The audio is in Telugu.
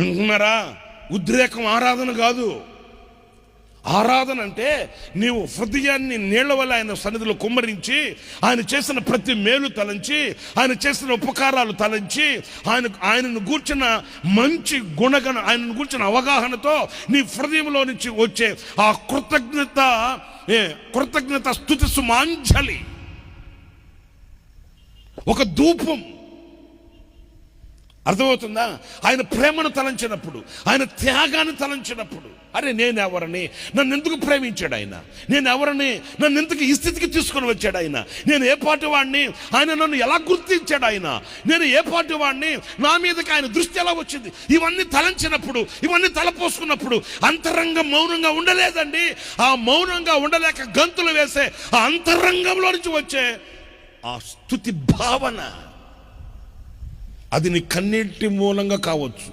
అంటున్నారా? ఉద్రేకం ఆరాధన కాదు. ఆరాధన అంటే నీవు హృదయాన్ని నీళ్ల వల్ల ఆయన సన్నిధిలో కుమ్మరించి, ఆయన చేసిన ప్రతి మేలు తలంచి, ఆయన చేసిన ఉపకారాలు తలంచి, ఆయనను గూర్చిన మంచి గుణగణ, ఆయనను గూర్చిన అవగాహనతో నీ హృదయంలో నుంచి వచ్చే ఆ కృతజ్ఞత స్తుతి సుమాంజలి, ఒక ధూపం. అర్థమవుతుందా? ఆయన ప్రేమను తలంచినప్పుడు, ఆయన త్యాగాన్ని తలంచినప్పుడు, అరే నేనెవరని, నన్ను ఎందుకు ప్రేమించాడు ఆయన, నేనెవరని, నన్ను ఎందుకు ఈ స్థితికి తీసుకొని వచ్చాడు ఆయన, నేను ఏ పాటి వాడిని, ఆయన నన్ను ఎలా గుర్తించాడు, ఆయన నేను ఏ పాటి వాడిని, నా మీదకి ఆయన దృష్టి ఎలా వచ్చింది, ఇవన్నీ తలంచినప్పుడు, ఇవన్నీ తలపోసుకున్నప్పుడు అంతరంగం మౌనంగా ఉండలేదండి. ఆ మౌనంగా ఉండలేక గంతులు వేసే ఆ అంతరంగంలో నుంచి వచ్చే ఆ స్తుతి భావన, అది నీ కన్నీటి మూలంగా కావచ్చు,